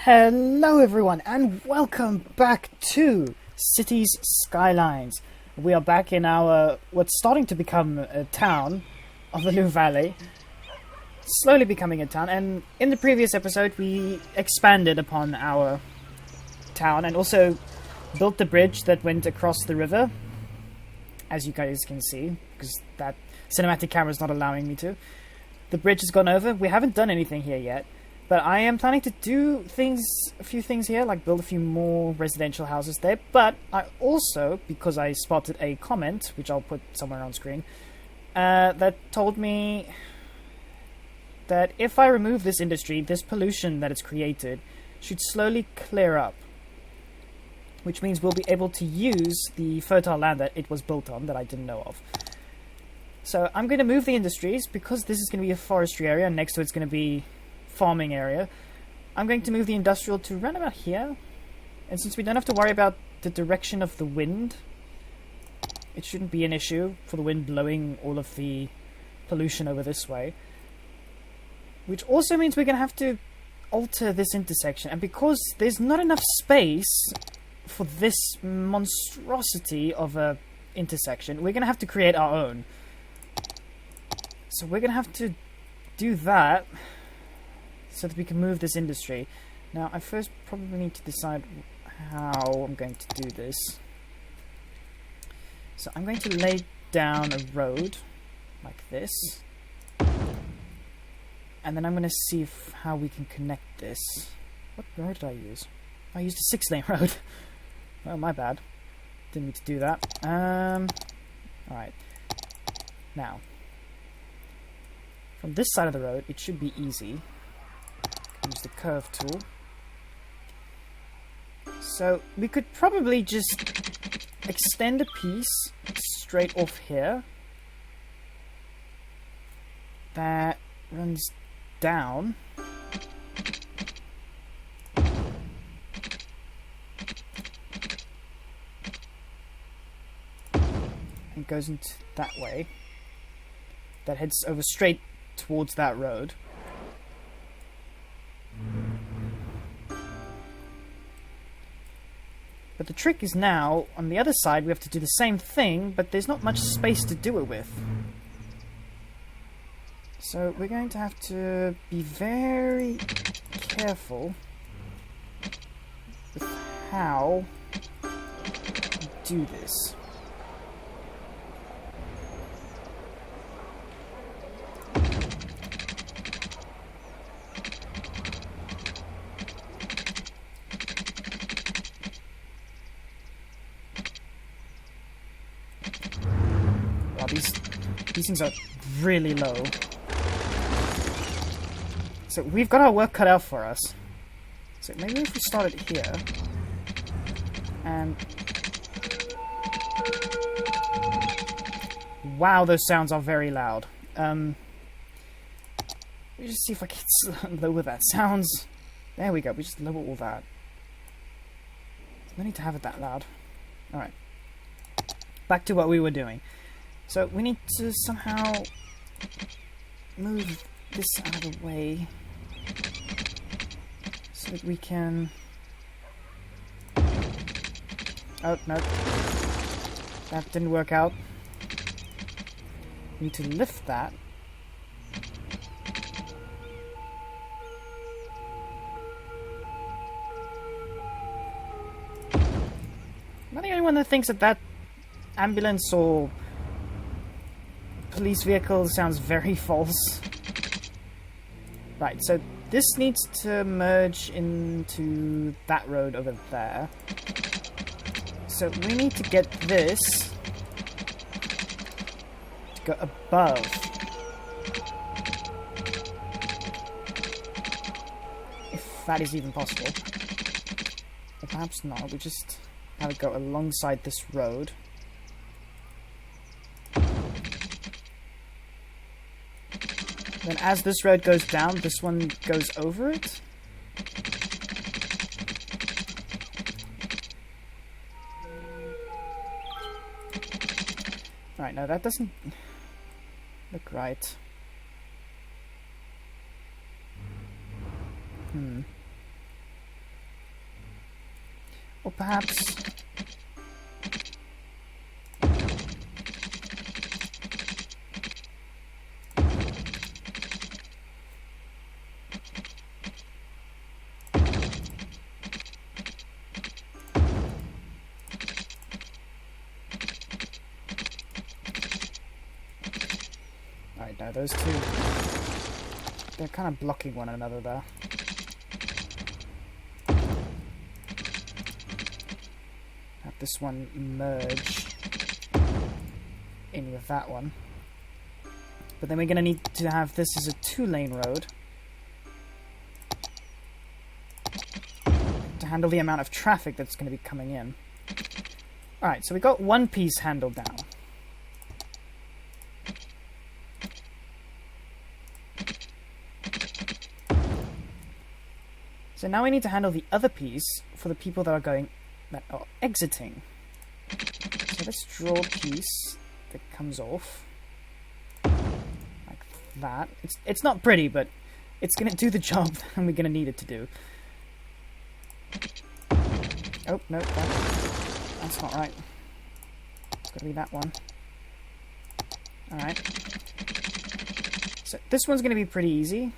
Hello everyone and welcome back to Cities Skylines. We are back in our what's starting to become a town of the Lou Valley. Slowly becoming a town, and in the previous episode we expanded upon our town and also built the bridge that went across the river, as you guys can see, because that cinematic camera is not allowing me to. The bridge has gone over. We haven't done anything here yet. But I am planning to do a few things here, like build a few more residential houses there. But I also, because I spotted a comment, which I'll put somewhere on screen, that told me that if I remove this industry, this pollution that it's created should slowly clear up. Which means we'll be able to use the fertile land that it was built on, that I didn't know of. So I'm going to move the industries, because this is going to be a forestry area, and next to it's going to be farming area. I'm going to move the industrial to around about here, and since we don't have to worry about the direction of the wind, it shouldn't be an issue for the wind blowing all of the pollution over this way. Which also means we're going to have to alter this intersection, and because there's not enough space for this monstrosity of a intersection, we're going to have to create our own. So we're going to have to do that so that we can move this industry. Now, I first probably need to decide how I'm going to do this. So I'm going to lay down a road like this. And then I'm going to see how we can connect this. What road did I use? I used a 6-lane road. Oh, my bad. Didn't need to do that. Alright. Now, from this side of the road, it should be easy. Use the curve tool. So we could probably just extend a piece straight off here that runs down and goes into that way, that heads over straight towards that road. But the trick is now, on the other side, we have to do the same thing, but there's not much space to do it with. So we're going to have to be very careful with how we do this. These things are really low. So we've got our work cut out for us. So maybe if we start it here. And wow, those sounds are very loud. Let me just see if I can lower that. Sounds. There we go. We just lower all that. No need to have it that loud. Alright. Back to what we were doing. So we need to somehow move this out of the way so that we can... Oh, no. That didn't work out. We need to lift that. Am I the only one that thinks that that ambulance or police vehicle sounds very false? Right, so this needs to merge into that road over there. So we need to get this to go above. If that is even possible. Or perhaps not, we just have it go alongside this road. Then as this road goes down, this one goes over it. Alright, no, that doesn't look right. Or perhaps... Alright, no, those two... They're kind of blocking one another there. Have this one merge in with that one. But then we're going to need to have this as a 2-lane road to handle the amount of traffic that's going to be coming in. Alright, so we got one piece handled down. So now we need to handle the other piece for the people that are exiting. So let's draw a piece that comes off like that. It's not pretty, but it's gonna do the job and we're gonna need it to do. Oh no, that's not right. It's gotta be that one. Alright. So this one's gonna be pretty easy.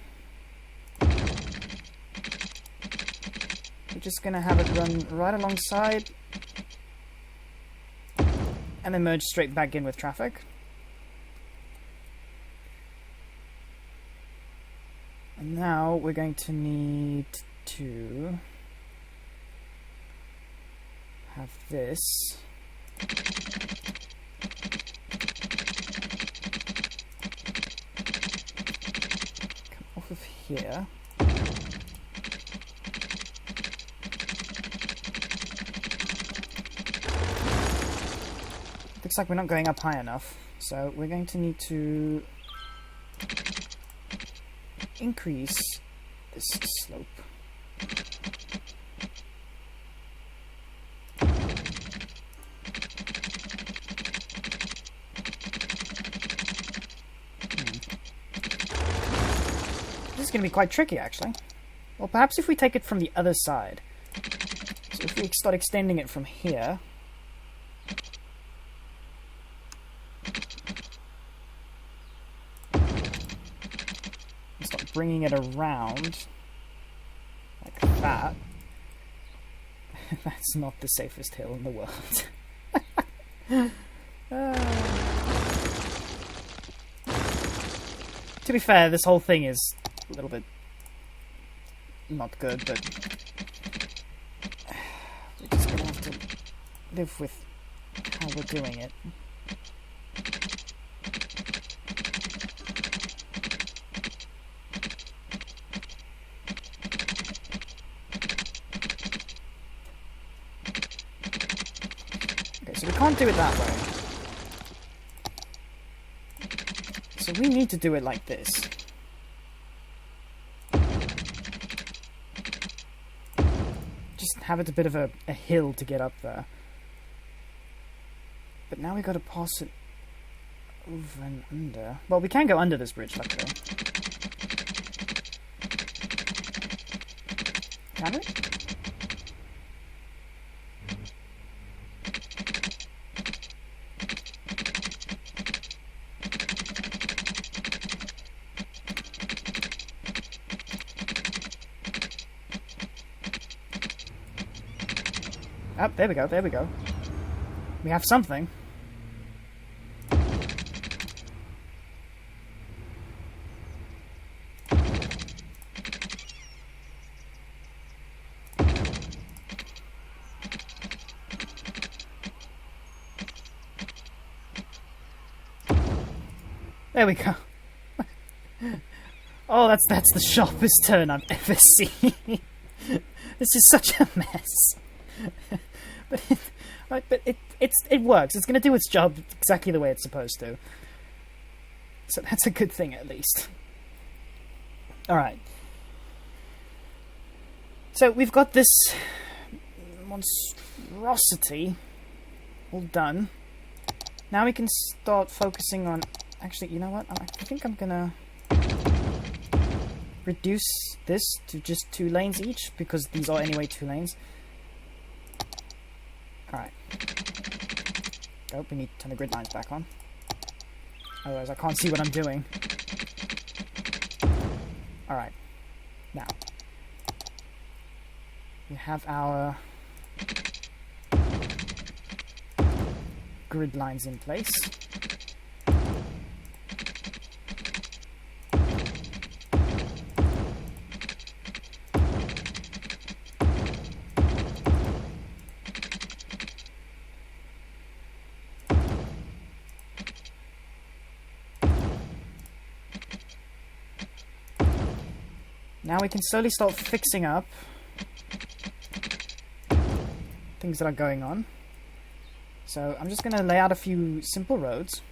We're just going to have it run right alongside and then merge straight back in with traffic. And now we're going to need to have this come off of here. Looks like we're not going up high enough, so we're going to need to increase this slope. This is going to be quite tricky, actually. Well, perhaps if we take it from the other side. So if we start extending it from here... bringing it around like that. That's not the safest hill in the world. To be fair, this whole thing is a little bit not good, but we're just gonna have to live with how we're doing it. So we can't do it that way. So we need to do it like this. Just have it a bit of a hill to get up there. But now we've got to pass it over and under. Well, we can go under this bridge, luckily. Can we? Oh, there we go, there we go. We have something. There we go. Oh, that's the sharpest turn I've ever seen. This is such a mess. but it works. It's going to do its job exactly the way it's supposed to. So that's a good thing, at least. Alright. So we've got this monstrosity all done. Now we can start focusing on... Actually, you know what? I think I'm going to reduce this to just 2 lanes each, because these are anyway 2 lanes. Alright. Oh, we need to turn the grid lines back on. Otherwise I can't see what I'm doing. Alright. Now. We have our grid lines in place. Now we can slowly start fixing up things that are going on. So I'm just going to lay out a few simple roads.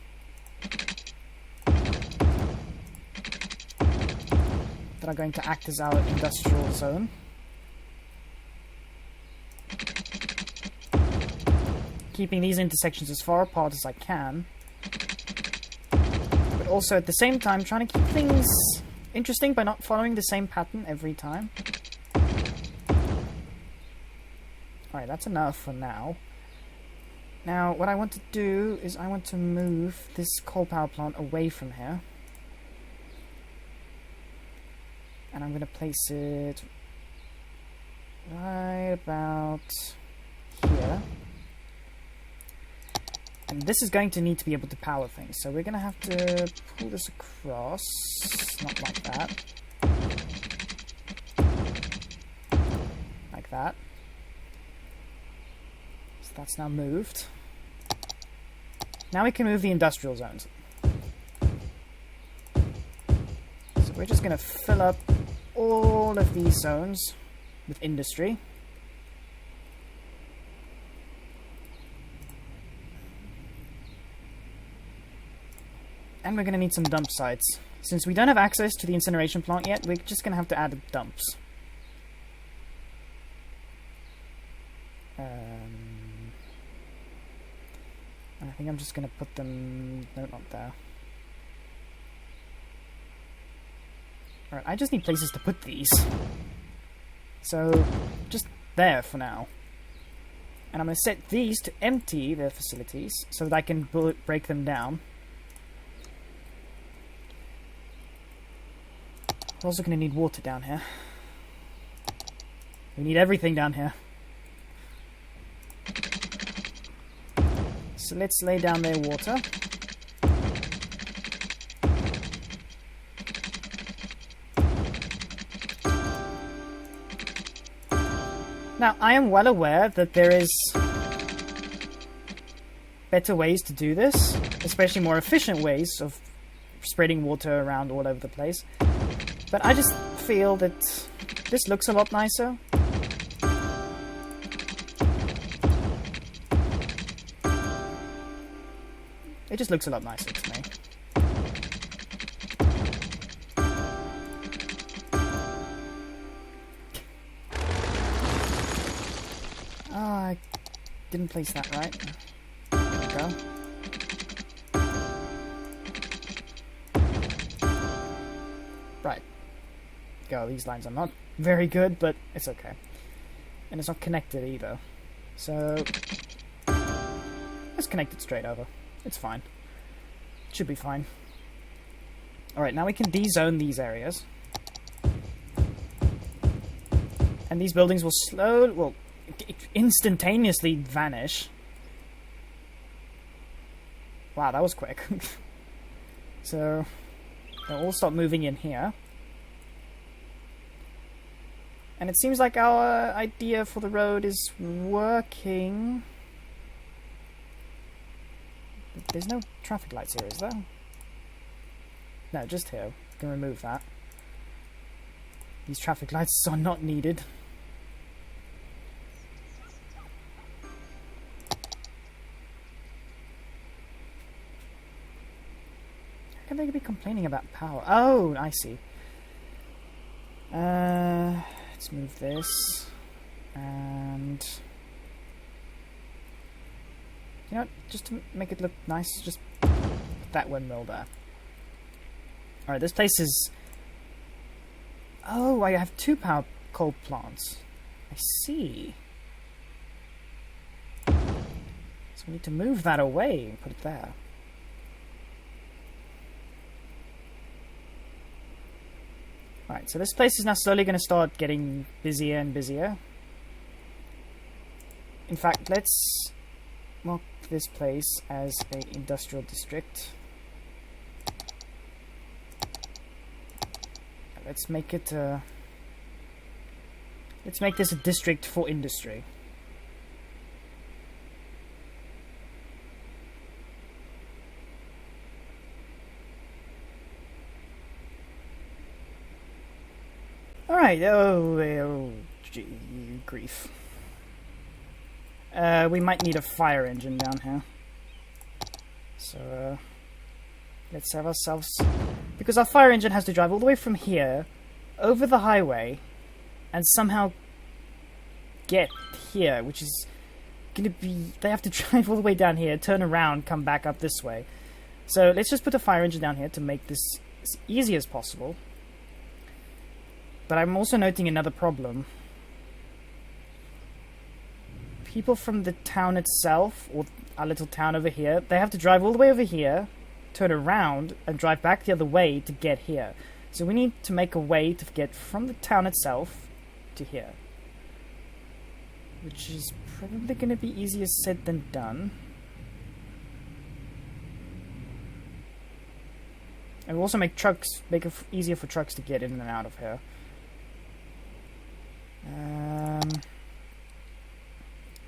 That are going to act as our industrial zone. Keeping these intersections as far apart as I can. But also at the same time trying to keep things interesting by not following the same pattern every time. Alright, that's enough for now. Now, what I want to do is I want to move this coal power plant away from here. And I'm going to place it right about here. And this is going to need to be able to power things, so we're going to have to pull this across, not like that. Like that. So that's now moved. Now we can move the industrial zones. So we're just going to fill up all of these zones with industry. And we're going to need some dump sites. Since we don't have access to the incineration plant yet, we're just going to have to add dumps. I think I'm just going to put them... No, not there. Alright, I just need places to put these. So, just there for now. And I'm going to set these to empty their facilities so that I can break them down. We're also going to need water down here. We need everything down here. So let's lay down their water. Now, I am well aware that there is better ways to do this, especially more efficient ways of spreading water around all over the place. But I just feel that this looks a lot nicer. It just looks a lot nicer to me. Oh, I didn't place that right. There we go. Right. Go, these lines are not very good, but it's okay. And it's not connected either. So, let's connect it straight over. It's fine. It should be fine. Alright, now we can de-zone these areas. And these buildings will instantaneously vanish. Wow, that was quick. So, they'll all start moving in here. And it seems like our idea for the road is working. There's no traffic lights here, is there? No, just here. We can remove that. These traffic lights are not needed. How can they be complaining about power? Oh, I see. Let's move this. And... you know what? Just to make it look nice, just put that windmill there. Alright, this place is... oh, I have 2 coal plants. I see. So we need to move that away and put it there. Alright, so this place is now slowly going to start getting busier and busier. In fact, let's mark this place as an industrial district. Let's make it let's make this a district for industry. Alright, oh, gee, grief. We might need a fire engine down here. So, let's have ourselves... Because our fire engine has to drive all the way from here, over the highway, and somehow get here, which is gonna be... They have to drive all the way down here, turn around, come back up this way. So, let's just put a fire engine down here to make this as easy as possible. But I'm also noting another problem. People from the town itself, or our little town over here, they have to drive all the way over here, turn around, and drive back the other way to get here. So we need to make a way to get from the town itself to here. Which is probably going to be easier said than done. And we'll also make it easier for trucks to get in and out of here.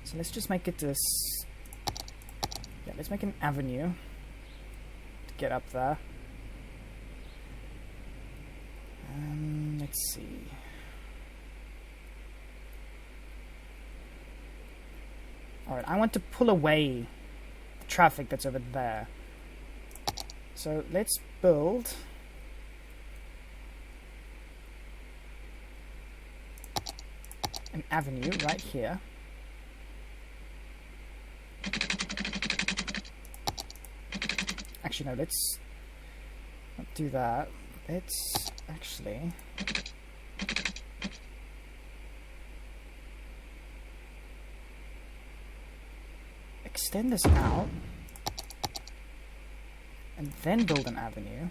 So let's just make it this. Yeah, let's make an avenue to get up there. Let's see. Alright, I want to pull away the traffic that's over there. So let's build an avenue right here. Actually, no, let's not do that. Let's actually extend this out and then build an avenue.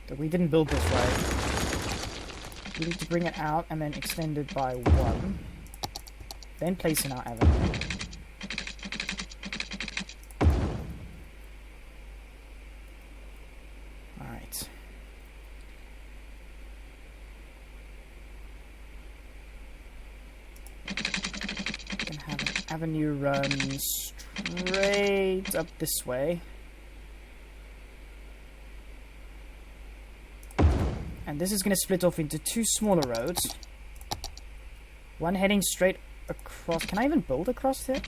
But we didn't build this way. We need to bring it out and then extend it by 1. Then place in our avenue. Alright. We can have an avenue run straight up this way. And this is going to split off into 2 smaller roads. One heading straight across. Can I even build across here?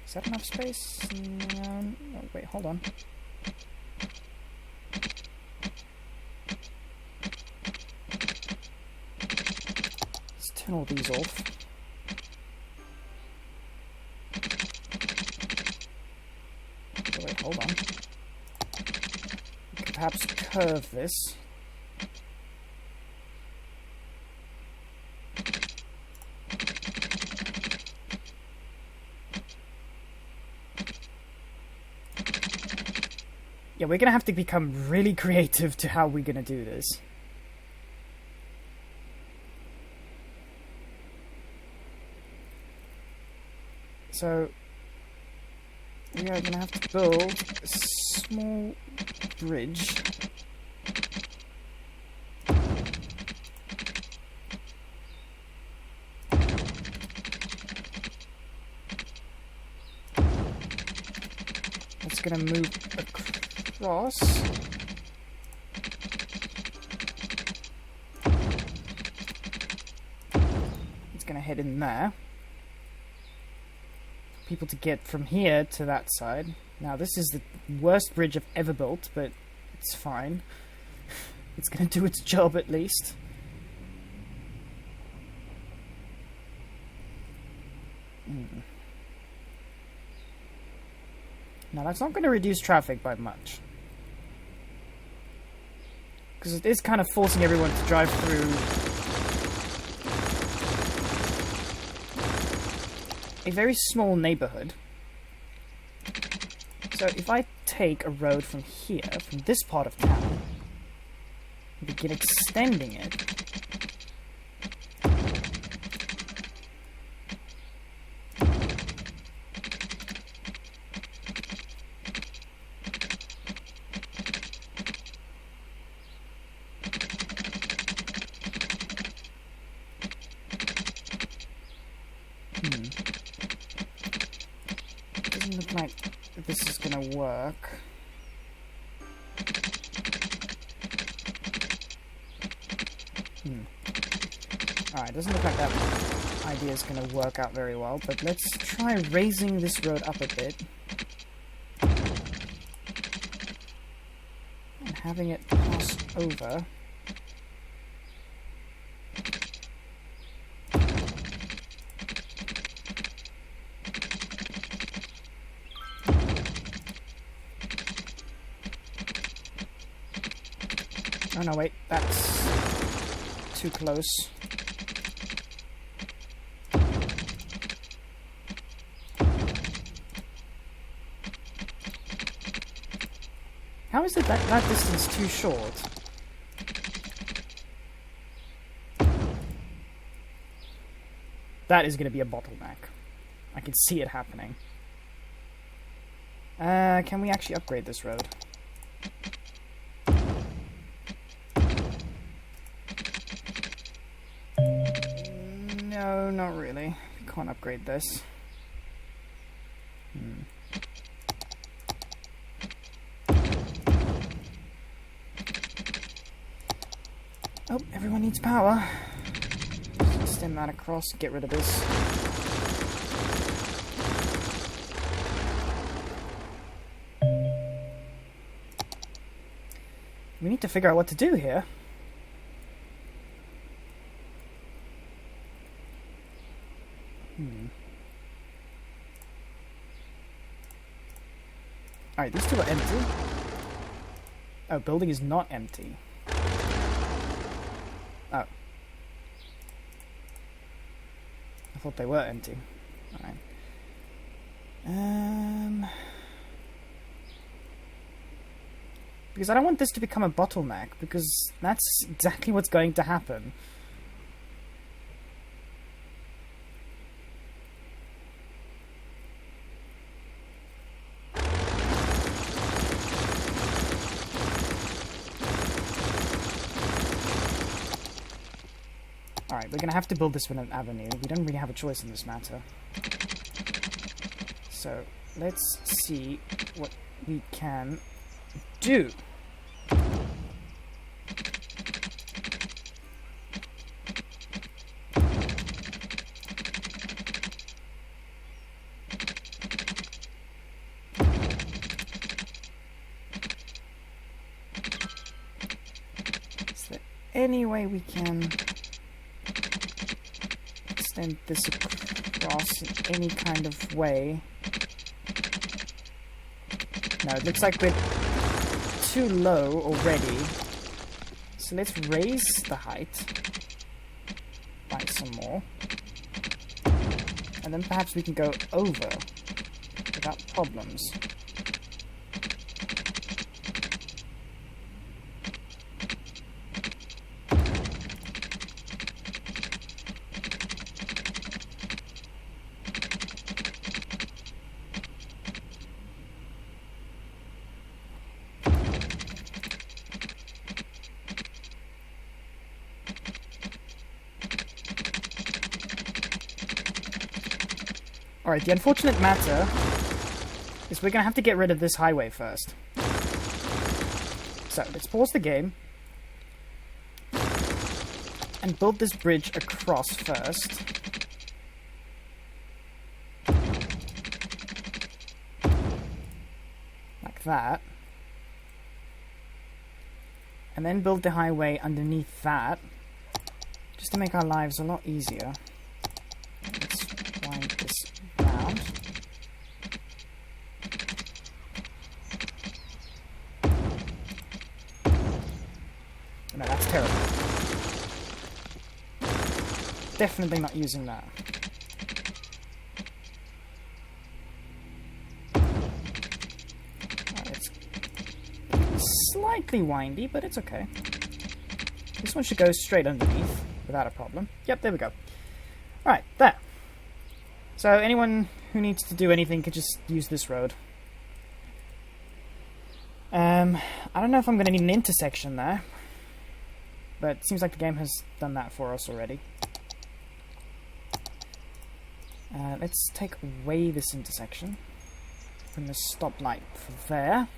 Is that enough space? No, oh, wait, hold on. Let's turn all these off. Oh, wait, hold on. We could perhaps curve this. Yeah, we're gonna have to become really creative to how we're gonna do this. So, we are gonna have to build a small bridge. It's gonna move across. It's gonna head in there. People to get from here to that side. Now this is the worst bridge I've ever built, but it's fine. It's gonna do its job at least. Now that's not going to reduce traffic by much. Because it is kind of forcing everyone to drive through a very small neighborhood. So if I take a road from here, from this part of town, and begin extending it, doesn't look like this is gonna work. Alright, doesn't look like that idea is gonna work out very well, but let's try raising this road up a bit. And having it pass over. Oh no, wait, that's too close. How is it that that distance too short? That is going to be a bottleneck. I can see it happening. Can we actually upgrade this road? No, not really. Can't upgrade this. Oh, everyone needs power. Just extend that across, get rid of this. We need to figure out what to do here. Alright, these two are empty. Oh, building is not empty. Oh. I thought they were empty. Alright. Because I don't want this to become a bottleneck, because that's exactly what's going to happen. Alright, we're gonna have to build this with an avenue. We don't really have a choice in this matter. So, let's see what we can do. Is there any way we can extend this across in any kind of way? No, it looks like we're too low already. So let's raise the height by some more. And then perhaps we can go over without problems. Alright, the unfortunate matter is we're going to have to get rid of this highway first. So, let's pause the game and build this bridge across first. Like that. And then build the highway underneath that, just to make our lives a lot easier. Let's wind this round. terrible. Definitely not using that. It's slightly windy, but it's okay. This one should go straight underneath without a problem. Yep, there we go. Alright, there. So anyone who needs to do anything could just use this road. I don't know if I'm going to need an intersection there, but it seems like the game has done that for us already. Let's take away this intersection. Put in a stoplight for there.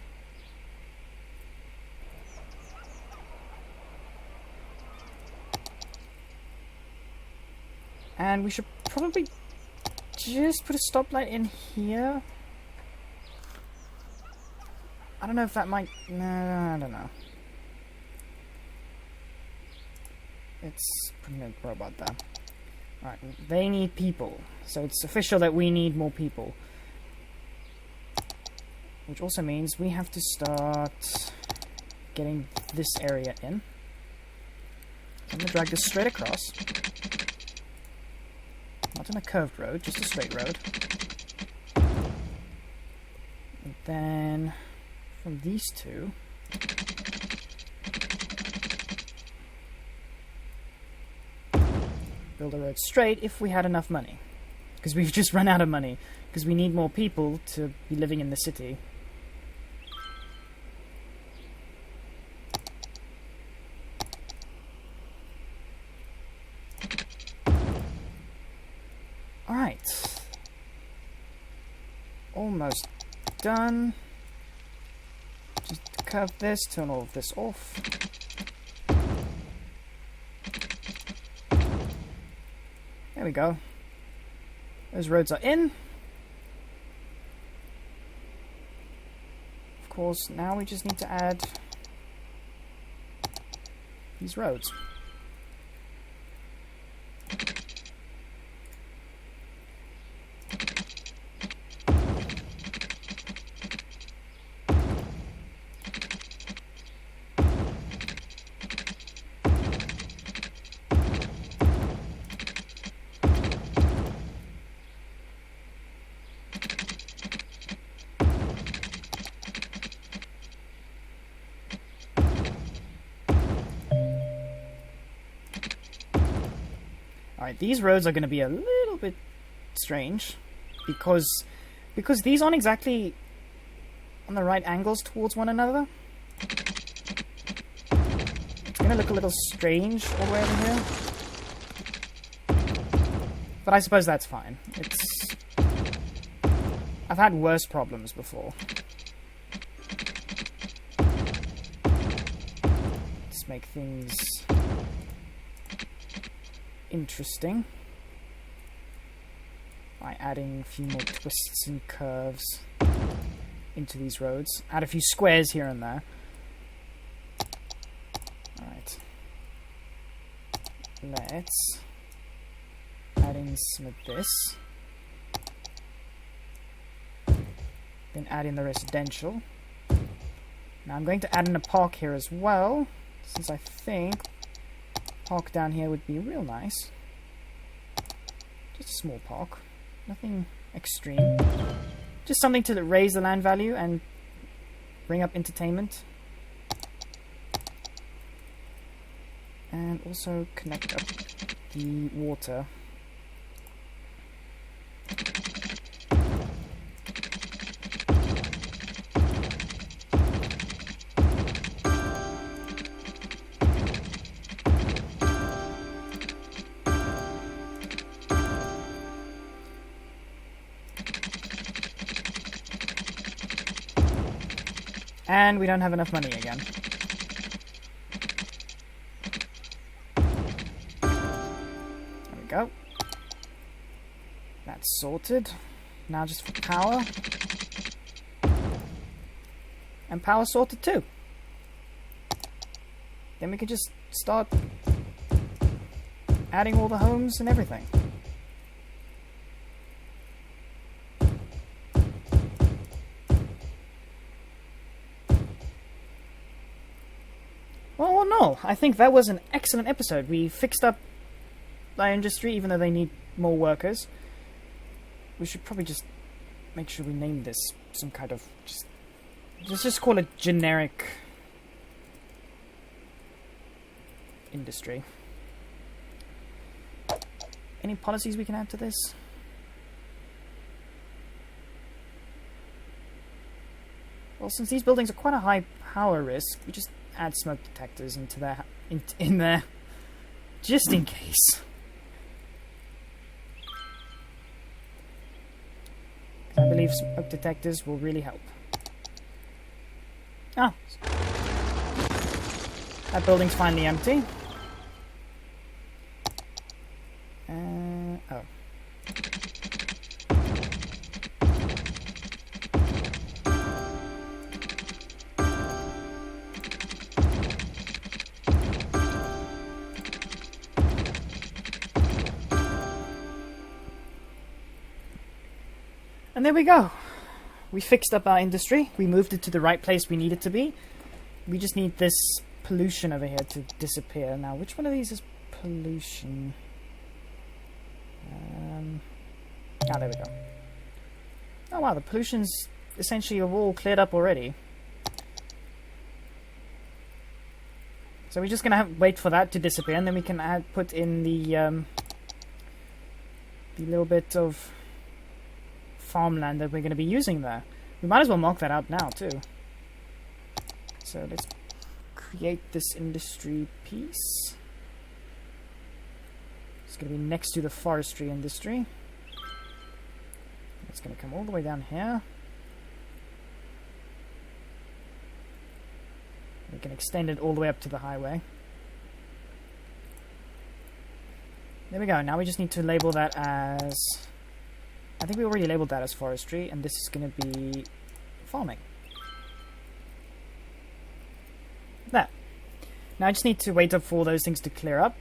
And we should probably just put a stoplight in here. I don't know if that might... No, I don't know. It's putting a robot there. Alright, they need people. So it's official that we need more people. Which also means we have to start getting this area in. I'm going to drag this straight across. Not on a curved road, just a straight road. And then from these two, build a road straight if we had enough money. Because we've just run out of money. Because we need more people to be living in the city. Alright. Almost done. Just curve this, turn all of this off. There we go. Those roads are in. Of course, now we just need to add these roads. Alright, these roads are going to be a little bit strange because these aren't exactly on the right angles towards one another. It's going to look a little strange all the way over here. But I suppose that's fine. I've had worse problems before. Let's make things interesting by adding a few more twists and curves into these roads. Add a few squares here and there. Alright. Let's add in some of this. Then add in the residential. Now I'm going to add in a park here as well, since I think park down here would be real nice. Just a small park. Nothing extreme. Just something to raise the land value and bring up entertainment. And also connect up the water. And we don't have enough money again. There we go. That's sorted. Now just for power. And power sorted too. Then we can just start adding all the homes and everything. Well, or all, I think that was an excellent episode. We fixed up our industry, even though they need more workers. We should probably just make sure we name this some kind of... Just call it generic industry. Any policies we can add to this? Well, since these buildings are quite a high power risk, we just add smoke detectors into their in there, just in case. I believe smoke detectors will really help. Ah, that building's finally empty. Oh. And there we go. We fixed up our industry. We moved it to the right place we need it to be. We just need this pollution over here to disappear. Now, which one of these is pollution? There we go. Oh wow, the pollution's essentially all cleared up already. So we're just gonna wait for that to disappear, and then we can put in the little bit of farmland that we're going to be using there. We might as well mark that out now too. So let's create this industry piece. It's going to be next to the forestry industry. It's going to come all the way down here. We can extend it all the way up to the highway. There we go. Now we just need to label that as... I think we already labeled that as forestry, and this is going to be farming. There. Now I just need to wait up for all those things to clear up.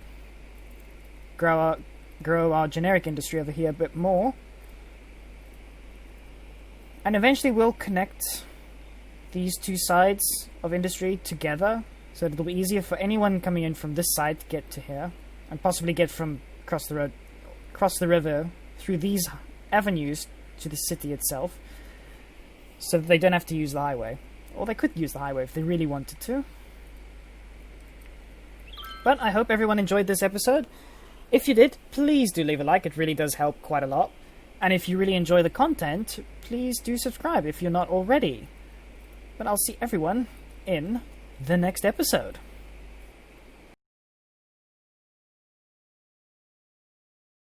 Grow our generic industry over here a bit more. And eventually we'll connect these two sides of industry together, so it'll be easier for anyone coming in from this side to get to here, and possibly get from across the river through these avenues to the city itself, so that they don't have to use the highway. Or they could use the highway if they really wanted to. But I hope everyone enjoyed this episode. If you did, please do leave a like, it really does help quite a lot. And if you really enjoy the content, please do subscribe if you're not already. But I'll see everyone in the next episode.